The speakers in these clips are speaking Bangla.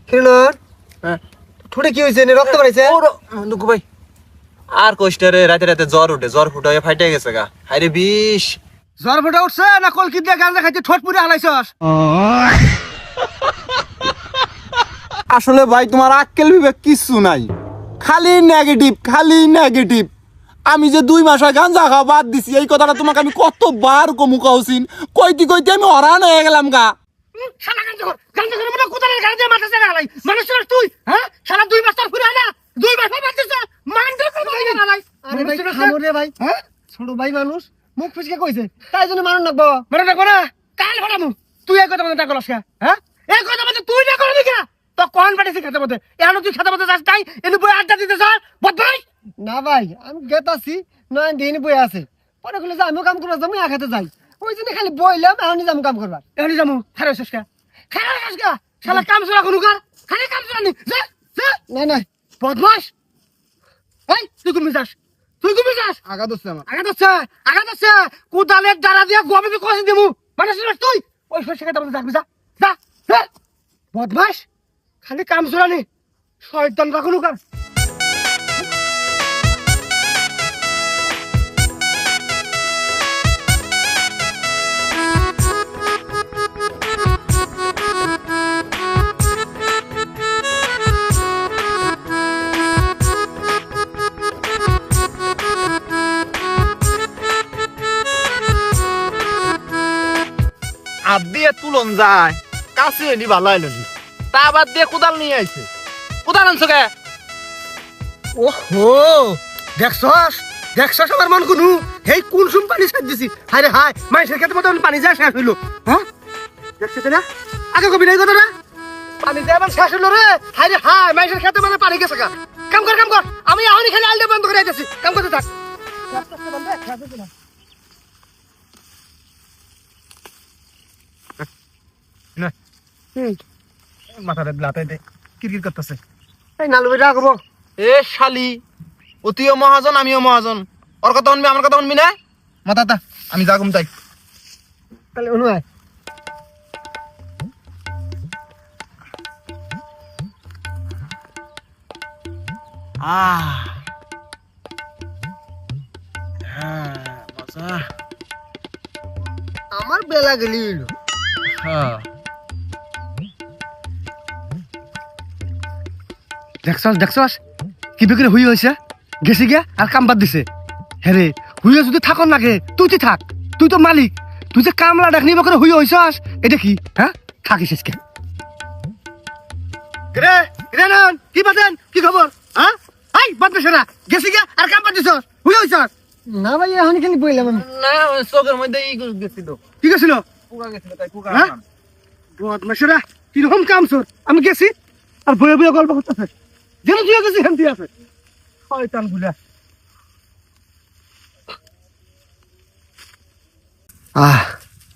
কিরণ ঠোঁটে কি হয়েছে রক্ত বাড়াইছে দুঃখু ভাই আর কষ্টারে রাতে রাতে জ্বর উঠে জ্বর ফুটায় ফাইটে গেছে গা হাইরে বিষ জ্বর ফুটে উঠছে না কলকি দিয়ে গাঁজা খাইতে ঠোঁট পুরে হালাইছস আসলে ভাই তোমার আক্কেল বিবেক কিচ্ছু নাই, খালি নেগেটিভ। আমি যে 2 মাস আগে গাঁজা খাওয়া বাদ দিছি এই কথাটা তোমাকে আমি কতবার কইছি, কইতে আমি হরান হয়ে গেলাম গা। শালা গাঁজা করে মানে কোদালের গাড়ি দিয়ে মাথা চালা হালাই মানুষ তুই হ্যাঁ শালা 2 মাস তোর ফুরে না 2 মাস বাদ দিছ মানতে কই হালাই আরে ভাই খামো রে ভাই হ্যাঁ ছোট ভাই মানুষ মুখ ফিসকে কইছে তাই জন্য মারণ লাগবো মারণ লাগবো না কাল ফাটামু তুই এই কথা মধ্যে ডাকলস কা হ্যাঁ এই কথা মধ্যে তুই না করবি কেন তো কোন পাঠিয়েছিস খেতে মধ্যে এখন তুই খেতে মধ্যে যাস তাই এনে বই আড্ডা দিতে স্যার বদভাই না ভাই আমি গেতাছি নয় দিন বই আছে পরে কইলে যে আমিও কাম করব যাবো একাতে যাই ওই জন্য খালি বইলাম এখনই যাবো কাম করবা এখনই যাবো খারাপ শেষকা শালা কাম চলা কোনো কার খালি কাম চলা নি যা যা না না বদমাস এই তুই কমে যাস আঘাত হচ্ছে আমার। আগা দছে কোদালের দ্বারা দিয়া গোবিতে কষি দেবো মানে তুই ওই শেষকা যাবো যাবি যা যা যা বদমাস খালি কাম চলা নি শয়তান রাখুন কার হাত দিয়ে তুলন যায় কাছে এলি ভালো আইল তা বাদ দিয়ে কোদাল নিয়ে আইছে। কোদাল আনছো কে? ওহো দেখছস আমার মন কোন হেই কোন সুম পানি ছাড় দিছি হায় রে হায় মাইসের খেতে মতো পানি যায় শেষ হইলো হ্যাঁ দেখছিস না আগে কবি নাই কথা না পানি যায় আমার শেষ হইলো রে হায় রে হায় মাইসের খেতে মানে পানি গেছে কাম কর আমি এখনই খালি আলদে বন্ধ করে আইতেছি কাম করতে থাক মাথাটা লাতাই দে কিরকির করতেছে। এই নালু বেটা করবো এ শালি অতিও মহাজন আমিও মহাজন, ওর কথা শুনবি আমার কথা শুনবি না? মাথাটা আমি যাগুম তাই তাহলে অনুয় মজা। আমার বেলা গেলি দেখছস কি বিক্রি হুই হয়েছে গেছে গিয়া আর কাম বাদ দিছে হ্যাঁ হুইয়া যদি থাক নাগে তুই থাক তুই তো মালিক তুই যে কামলা ডাকনি বকরে হুই হয়েছস এটা কি হ্যাঁ থাকিস কে রে রে নন কি বাদেন কি খবর হ্যাঁ আই বাদ বেশরা গেছে গিয়া আর কাম বাদ দিছস হুই হয়েছস না ভাই এখন কেন বইলাম আমি না চোখের মধ্যে ই গেছিল কি গেছিল পোকা গেছিল তাই পোকা হ্যাঁ বদমাশেরা কিরকম কাম তোর আমি গেছি আর বয়ে বয়ে গল্প করতেছে যেন তুই গেছি হেমতি আছে শয়তান গুলা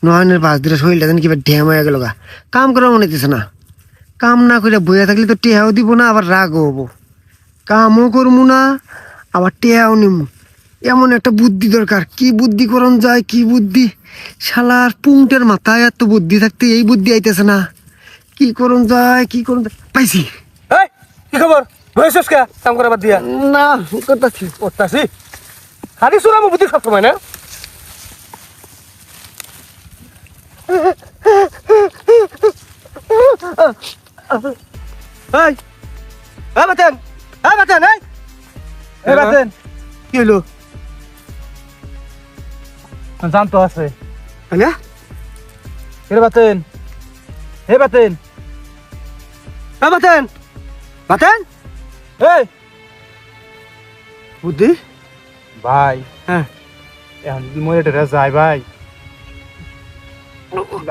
নয়নের পাঁচ দিলে শরীরটা যেন কিবা ঢ্যাম হয়ে গেল গা কাম করা মনে হইতেছে না কাম না করে বইয়া থাকলে তো টেহাও দিব না আবার রাগও হবো কামও করবো না আবার টেহাও নিমু এমন একটা বুদ্ধি দরকার কি বুদ্ধি করন যায় কি বুদ্ধি শালার পুংটের মাথায় এত বুদ্ধি থাকতে এই বুদ্ধি আইতেছে না কি করন যায় পাইছি কি খবর হয়েছিস কে কাম করা বাদ দিয়া না করতাছি খালি সুরামো বুদ্ধি সব সময় না কি হলো জানতো আছে হ্যাঁ হে বাতেন বাতেন এই বুদ্ধি ভাই হ্যাঁ এখন যদি মরে টেরা যায় ভাই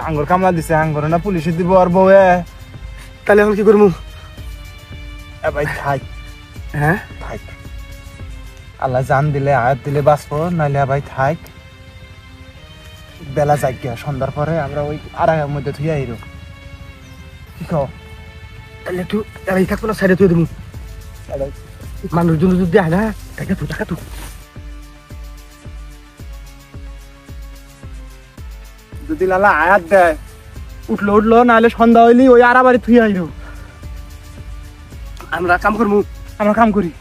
আঙ্গুর কামলা দিছে আঙ্গুর না পুলিশে দিব আর বউয়ে তাহলে এখন কি করবো এ ভাই থাক হ্যাঁ থাক আল্লাহ জান দিলে আয়াত দিলে বাঁচবো নাইলে ভাই থাক বেলা যাই গিয়া সন্ধ্যার পরে আমরা ওই আড়াইয়ের মধ্যে থুই আইরো কি কও তাহলে একটু এই থাকবো না সাইডে তুই দেবো মানুষজন যদি দেয় না দেখা তো যদি লালা আয়াত দেয় উঠলো নাহলে সন্ধ্যা হইলি ওই আড়া বাড়ি থুই আইরো আমরা কাম করবো, আমরা কাম করি।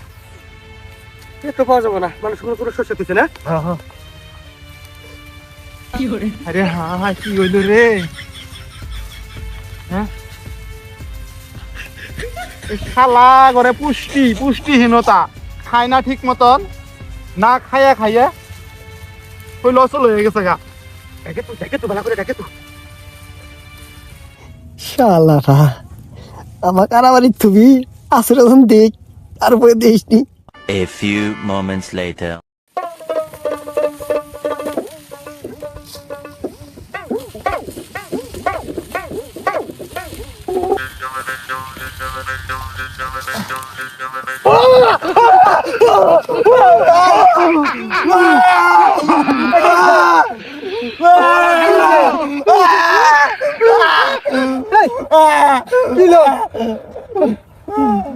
একটু পাওয়া যাবে না, মানুষ কোনো শস্য দিচ্ছে না। আরে হ্যাঁ, কি হইল রে? হ্যাঁ, শালা ঘরে পুষ্টিহীনতা, খায় না ঠিক মতন, না খাইয়া ওই লসল হয়ে গেছে গা। দেখে তো ভালো করে দেখে তো। শালারা আমার কারাবাড়ি তুমি আসলে দেখ, তারপরে দেখিসনি। A few moments later.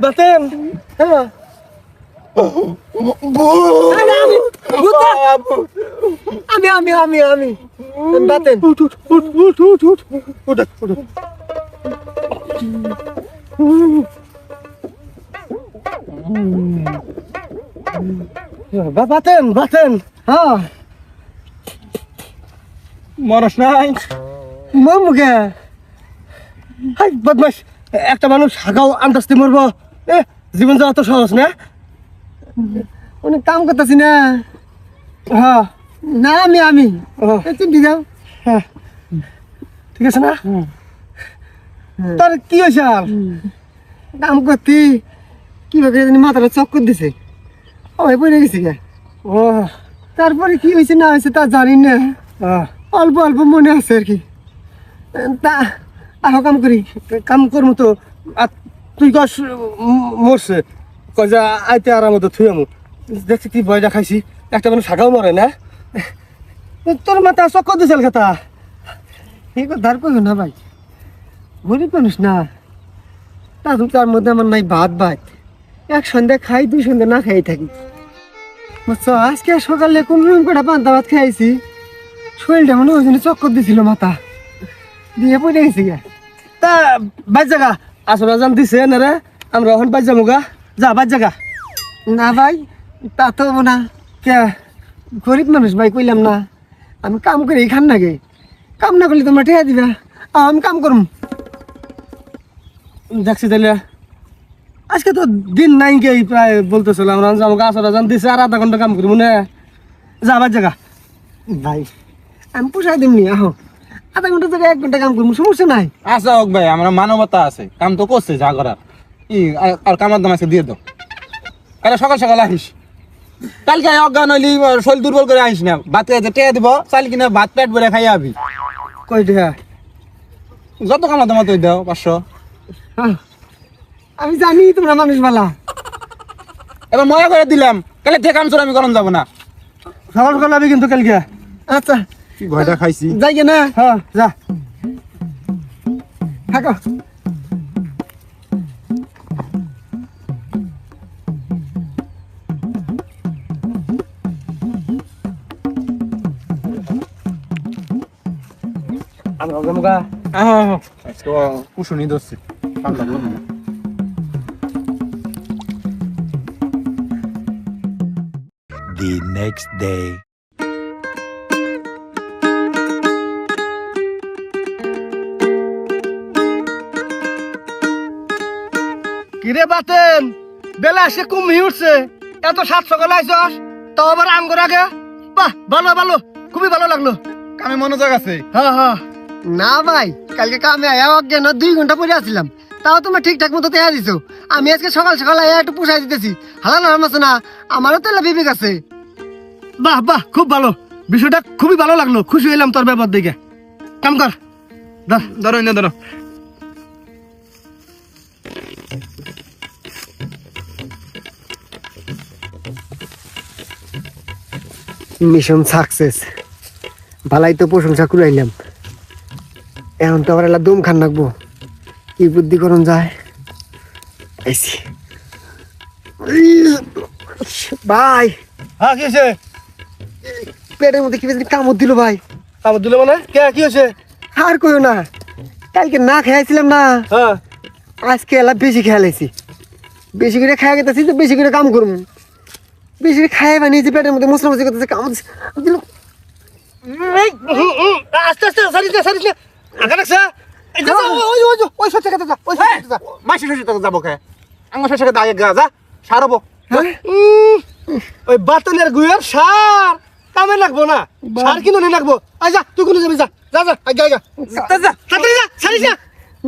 Baten, আমি বাতেন। বাতেন, হ্যাঁ মরস নাই? মুখে বদমাস একটা মানুষ হাগাও আন্দাজতে মরবো। জীবন যাওয়া তো সহজ না, অনেক কাম করতেছি না। হ্যাঁ না, আমি চিন্তি যাও। হ্যাঁ ঠিক আছে না? তোর কি হয়েছে? কাম করতি কিভাবে মাথাটা চক্কর দিছে, ওই পড়ে গেছি গে। ও তারপরে কি হয়েছে না হয়েছে তা জানি না, অল্প অল্প মনে আছে আর কি। তা আরো কাম করি, কাম করবো তো। আর তুই কস মরছে, কয় যা আইতে আর আমাদের থুই আমু। দেখছি কি ভয় দেখাইছি, একটা মানুষ শাখাও মরে না। তোর মাথা চক্কর দিছিল কথা, এই কথা আর কইও না ভাই। গরিব মানুষ না, তার মধ্যে আমার নাই ভাত। এক সন্ধ্যা খাই, দুই সন্ধ্যা না খাই থাকি। বুঝছো, আজকে সকালে কোন রুম করে পান্তা ভাত খাইছি, শরীরটা মনে ওই জন্য চক্কর দিছিল, মাথা দিয়ে পড়ে গেছি গা। তা বাজ জায়গা আসলে জান দিছে না রে, আমরা এখন বাজ যাবো গা। যা বাজ জায়গা। না ভাই, তা তো না, কে গরিব মানুষ ভাই, কইলাম না আমি কাম করে খান নাকি? কাম না করলে তোমরা ঠেয়া দিবা, আমি কাম করুম। দেখছি তাহলে আজকে তো দিন নাই গে, প্রায় বলতেছিল আমরা যাবো গা। আসলে জান দিছে আর আধা ঘন্টা কাম করি মনে। যা বাজ জায়গা ভাই, আমি পোষাই দিমনি। আহ আধা ঘন্টা থেকে 1 ঘন্টা কাম করবো, সমস্যা নাই। আচ্ছা হোক ভাই, আমরা মানবতা আছে, কাম তো করছে যা করার। আর কামার দাম আছে দিয়ে দাও। কালে সকাল সকাল আসিস, কালকে অজ্ঞান হইলি শরীর দুর্বল করে আসিস না। ভাত খাইতে টেয়া দিব, চাল কিনা ভাত পেট ভরে খাই আবি। কই দেখা যত কামার দাম তুই দাও 500। আমি জানি তোমরা মানুষ ভালা। এবার মজা করে দিলাম, কালে থেকে কাম আমি গরম যাবো না। সকাল সকাল আবি কিন্তু কালকে। আচ্ছা কি ভয়টা খাইছি। যাই গে না? হ্যাঁ যা থাকো। আমরা গমগা আজকে কুশনি দোষে ঠান্ডা লাগলো না। The next day. কিরে বাতেন, বেলা এসে কুমি উঠছে, এত 7 সকালে আইসস, তাও আবার আঙ্গুর আগে। বাহ, ভালো, খুবই ভালো লাগলো। কামে মনোযোগ আছে। হ্যাঁ না ভাই, কালকে কামে আয়া অজ্ঞান 2 ঘন্টা পরে আসছিলাম, তাও তোমার ঠিকঠাক মতো তেয়া দিছো। আমি আজকে সকাল সকাল আয়া একটু পুষাই দিতেছি। হালাল হারামাছো না, আমারও তো বিবেক আছে। বাহ, খুব ভালো, বিষয়টা খুবই ভালো লাগলো, খুশি হইলাম তোর ব্যাপার দিকে। কাম কর, ধরো। মিশন সাকসেস, ভালাই তো প্রশংসা কুড়াইলাম। এখন তো আবার এলা দম খান রাখবো, কি বুদ্ধি করন যায়। ভাই হ্যাঁ, কি হয়েছে? পেটের মধ্যে কি কামড় দিল ভাই। কামড় দিল মানে কি হয়েছে? আর কইও না, কালকে না খেয়েছিলাম না, হ্যাঁ, আজকে এলা বেশি খেয়ালাইছি। বেশি করে খাই গেতেছি তো বেশি করে কাম করুন, বেশি করে খাই বানিয়েছি পেটের মধ্যে মশলা মশলি করতেছে কাম দিল। আস্তে আস্তে সারিস না সারিস না আগা রাখছা ওই সত্যি কথা যা ওই সত্যি যা মাসি শ্বশুর তো যাবো কে আমার শ্বশুরকে দাগে গা যা সারবো ওই বাতনের গুয়ের সার কামে লাগবো না, সার কিনে লাগবো। আই যা তুই কোন যাবি, যা যা যা আই যা যা তাড়াতাড়ি যা সারিস না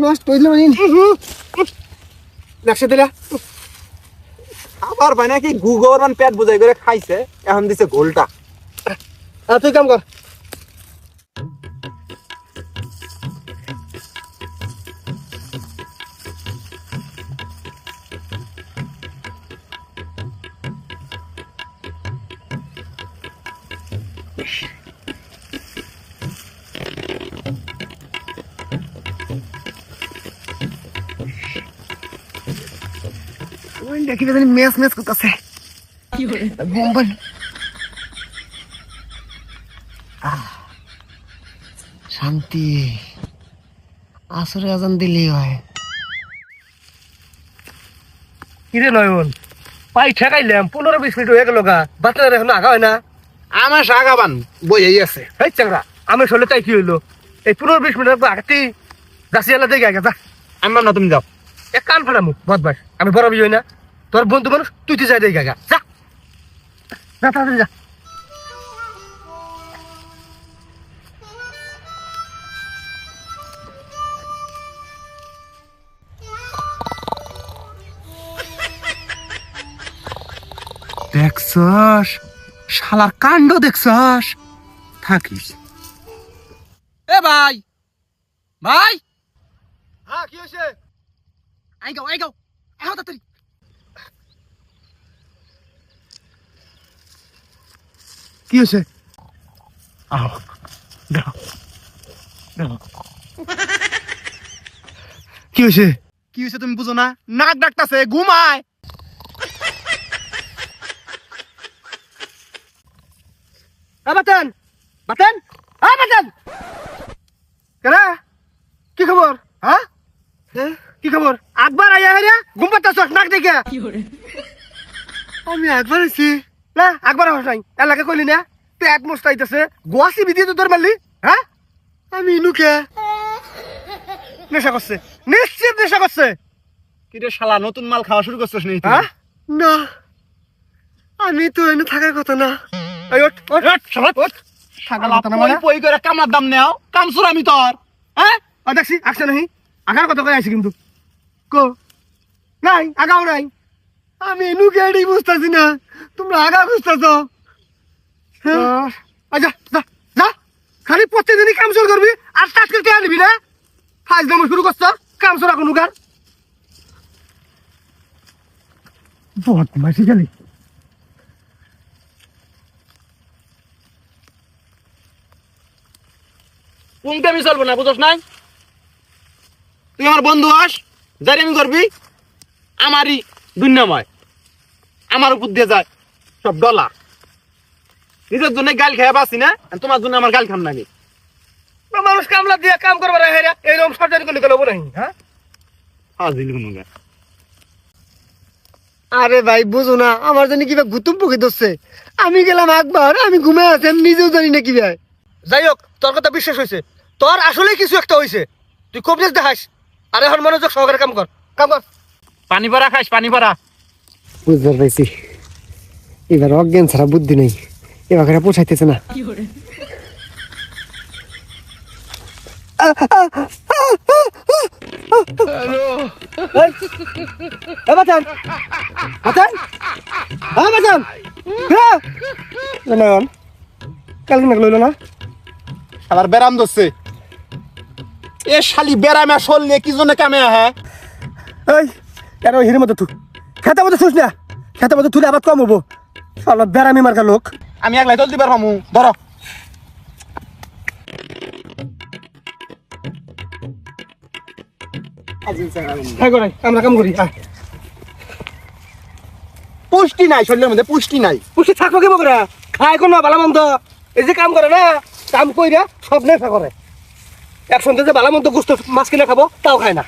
নষ্ট হইল মানে দেখছে দিলা আবার ভাই নাকি গুগর পেট বুঝাই করে খাইছে এখন দিছে গোলটা। তুই কাম কর। দেখি জানি মেস মেস করতেছে বোম্বাই। শান্তি আসরে আজান দিলেই হয়। কিরে নয়ন পাই ঠেকাইলাম 15-20 মিনিট হয়ে গেল গা, বাচ্চারা এখন আগা হয় না। আমার সাগাবান বই এই আছে এই চাংরা আমি শোলে তাই কি হইলো এই 15-20 মিনিট আগেতেই যাচ্ছি এলা দেখে আগে যা। আমি না তুমি যাও এক কান ফাড়ামু বদমাস, আমি বড় বিজয় না তোর বন্ধু মানুষ, তুই তুই যাই দেখে আগে যা যা তাড়াতাড়ি যা। দেখছস শালার কাণ্ড দেখছস, থাকিস। এ ভাই ভাই হ্যাঁ কি হয়েছে? আই গাও আহ তাড়াতাড়ি কি হয়েছে? আহ দেখো দেখো কি হয়েছে? কি হয়েছে তুমি বুঝো না? নাক ডাকতাছে ঘুমায়। বাতেন বাতেন বাতেন কেনা কি খবর? হ্যাঁ কি খবর? একবার আইয়া হেরিয়া ঘুম পাচ্ছ নাক দেখে? আমি একবার আইছি না, একবার হস নাই এলাকা কইলি না পেট মস্তাইতেছে গোয়াসি বিধি তো তোর মারলি। হ্যাঁ আমি ইনুকে নেশা করছে, নিশ্চিত নেশা করছে। কি রে শালা নতুন মাল খাওয়া শুরু করছিস নি? হ্যাঁ না আমি তো এনে থাকার কথা না। এই ওঠ ওঠ ওঠ শালা ওঠ, থাকার কথা না মানে পই করে কামলার দাম নেও কামসুর আমি তোর। হ্যাঁ দেখছি আসছে নাহি আগার কথা কয়ে আইছি কিন্তু কো নাই আগাও নাই। আমি এনু গেড়ি বুঝতেছি না, তোমরা আগা বুঝতেছ। যা যা যা খালি প্রত্যেকদিনই কাম শুরু করবি আর কাজ করতে আনবি না। ফাইজ দাম শুরু করছ কাম শুরু কোনো কার বহুত মাসি গেলি। কোনটা আমি চলবো না বুঝছ নাই? তুই আমার বন্ধু আস যাই আমি করবি আমারই দুনিয়াময়, আমার উপর দিয়ে যায় সব ডলার। নিজের জন্য গাল খেয়ে বাসি না, তোমার জন্য আমার গাল খাম নাকি? মানুষ কামলা দিয়ে কাম করবার হেরা এইরকম সরকারি করলে গেল বলে। হ্যাঁ হাজিল কোনো গা। আরে ভাই বুঝো না আমার জন্য কিবা গুতুম পুকে ধরছে। আমি গেলাম একবার, আমি ঘুমে আছি, আমি নিজেও জানি না কি ভাই। যাই হোক তোর কথা বিশ্বাস হয়েছে, তোর আসলে কিছু একটা হয়েছে, তুই কবরেজ দেখাস। আর এখন মনোযোগ সহকারে কাম কর কাম কর। পানি ভরা খাইস পানি ভরা। বুঝতে পারছি এবার অজ্ঞান ছাড়া বুদ্ধি নেই, এবার পোষাইতেছে না। আবার বেরাম ধরছে এ শালি বেরামে শোল নিয়ে কি জন্য কামে হ্যাঁ? হিরের মতো তুই খেতে মতো শুস না, খেতে মতো তুলে আবার কম হবো। বেড়ামি মার্কা লোক আমি একলাই চলতে পারবো মামু ধরো। আমরা কাম করি। পুষ্টি নাই শরীরের মধ্যে, পুষ্টি নাই। পুষ্টি থাকবো কি বকরা খায় কোনো ভালো মন্দ এই যে কাম করে না, কাম কইরা সব নেশা করে। একসঙ্গে যে ভালো মন্দ গুস্ত মাছ কিনে খাবো তাও খায় না,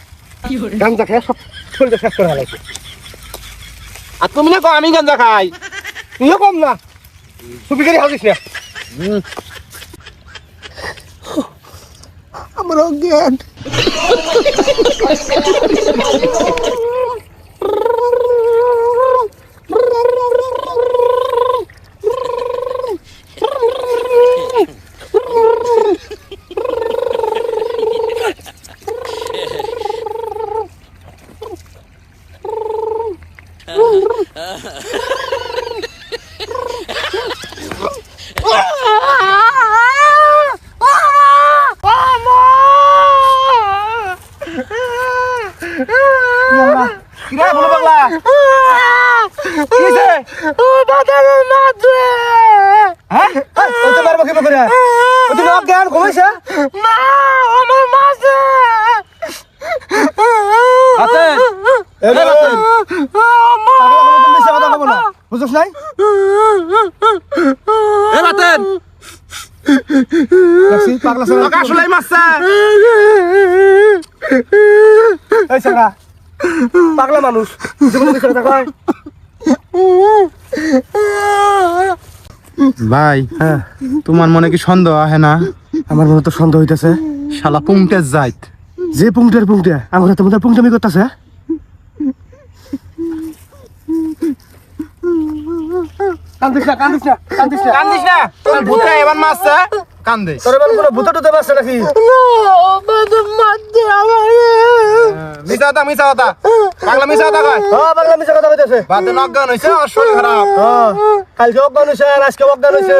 গাঞ্জা খায় সব শরীরটা শেষ করে হালাইছে। আর তুমি না কো আমি গাঞ্জা খাই। তুইও কম না তুই বিকারি হাউস না আমার অজ্ঞান কিরে বলো পাগলা কিছে হ্যাঁ ওই তো মারবো কি করে ও তুমি অজ্ঞান ঘুমাইছে আতে এ বাতেন পাগলা কোনো তুমি বেশি কথা বলো না বুঝছস নাই এ বাতেন দেখছি পাগলা সরা টাকা শুলাই মারছে এই সারা পাগলা মানুষ জীবনে কিছু কথা কয় ভাই তোমার মনে কি সন্দেহ আহে না? আমার মনে তো সন্দেহ হইতেছে শালা পুংটের যাইত যে পুংটের পুংটে আমার তো মধ্যে পুংটামি করতেছে কান্দিস না কান্দিস না কান্দিস না কান্দিস না তোর ভূতরা এবার মারছে কান্দে তোর এবার কোনো ভূত টুতে পারছে নাকি মিছা কথা পাগলা মিছা কথা কয় হ্যাঁ পাগলা মিছা কথা কইতেছে বাতে অজ্ঞান হইছে আর শরীর খারাপ হ্যাঁ কালকে অজ্ঞান হয়েছে আর আজকে অজ্ঞান হয়েছে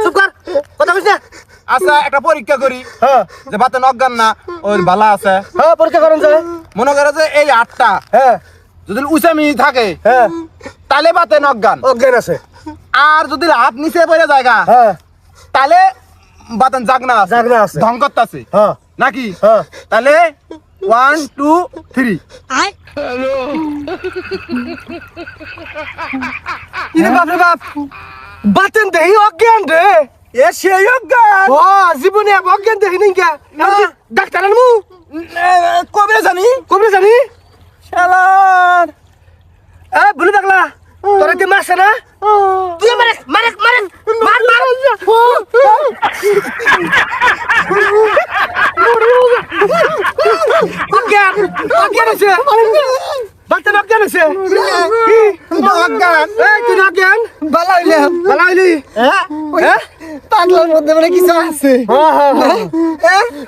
চুপ কর কথা কইছ না আচ্ছা একটা পরীক্ষা করি হ্যাঁ যে বাতে অজ্ঞান না ওর ভালো আছে হ্যাঁ পরীক্ষা করেন যায় মনে করে যে এই 8টা হ্যাঁ যদি উচামি থাকে হ্যাঁ তাহলে বাতে অজ্ঞান অজ্ঞান আছে আর যদি হাত নিচে পড়ে জায়গা হ্যাঁ তাহলে বাতেন জাগনা আছে জাগনা আছে। ঢং করতেছে হ্যাঁ নাকি হ্যাঁ তাহলে 1 2 3 ইরে বাপ রে বাপ বাতেন দেহি অজ্ঞান রে এ সেই অজ্ঞান ও জীবনে অজ্ঞান দেহি নাই কে ডাক্তার আনমু কবে জানি কবে জানি শালার এ ভুলে থাকলা তোরা কি মারছে না তুই মারে মারে মারে মার মার অজ্ঞান অজ্ঞান আছে বাচ্চা অজ্ঞান আছে অজ্ঞান এই তুই অজ্ঞান ভালো হইলাম ভালো হইলি হ্যাঁ পাগলার মধ্যে মানে কিছু আছে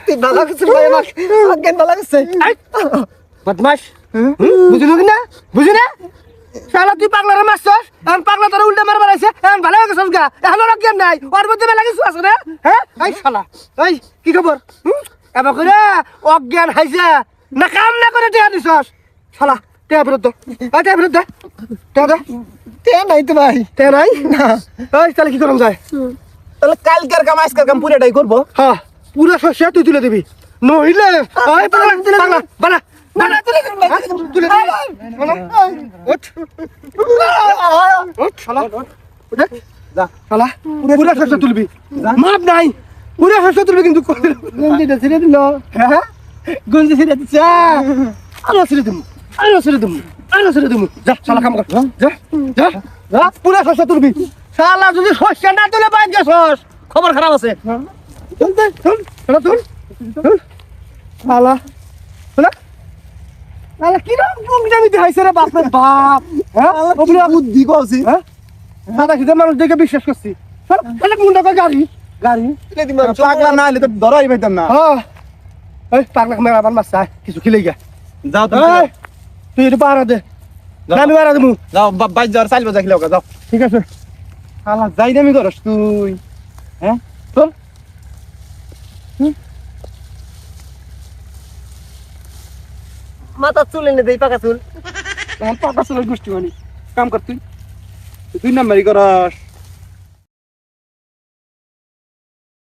তুই ভালো কিছু ভাই আমাকে অজ্ঞান ভালো আছে বদমাস বুঝলি কি না বুঝলি না শালা তুই পাগলারে মারছস এখন পাগলা তোর উল্টা মারবার আইছে এখন ভালো হয়ে গেছস গা এখন আর অজ্ঞান নাই ওর মধ্যে মেলা কিছু আছে না হ্যাঁ এই শালা এই কি খবর এবার করে অজ্ঞান হাইছে না কাম না করে টেয়া দিছস শালা টেয়া ফেরত দে টেয়া ফেরত দে টেয়া দে টেয়া নাই তো ভাই টেয়া নাই না এই তাহলে কি করম যায় তাহলে কালকের কাম আজকের কাম পুরোটাই করবো হ্যাঁ পুরো শস্য তুই তুলে দিবি নইলে এই পাগলা পাগলা বানা বানা তুলে দিবি তুলে দিবি বানা ওঠ ওঠ শালা ওঠ যা শালা পুরো শস্য তুলবি মাপ নাই পুরো শস্য তুলবি কিন্তু গঞ্জিটা ছেড়ে দিল হ্যাঁ গঞ্জি ছেড়ে দিছে আরো ছেড়ে দিমু আরো ছেড়ে দিমু আরো ছেড়ে দিমু যা শালা কাম কর যা যা যা পুরো শস্য তুলবি শালা যদি শস্য না তুলে বাইর গেছস খবর খারাপ আছে চল দে চল চল চল চল শালা শালা শালা কি রকম জমি হাইছে রে বাপ রে বাপ হ্যাঁ ওগুলো বুদ্ধি কইছি হ্যাঁ সাদা খিদে মানুষ দেখে বিশ্বাস করছি শালা শালা মুন্ডা কই গাড়ি গাড়ি পাগলা না হলে তো ধরাই পাইতাম না হ্যাঁ এই পাগলা মেরা আবার মাছ চাই কিছু খিলে গা যাও এই তুই এটা পাহারা দে আমি পাহারা দেবো যাও বাইর যাওয়ার চাইল বাজা খেলে যাও ঠিক আছে শালা যাই দামি করস তুই হ্যাঁ চল মাথা চুল এনে দেই পাকা চুল তখন পাকা চুলের গোষ্ঠী মানে কাম কর তুই 2 নাম্বারই করস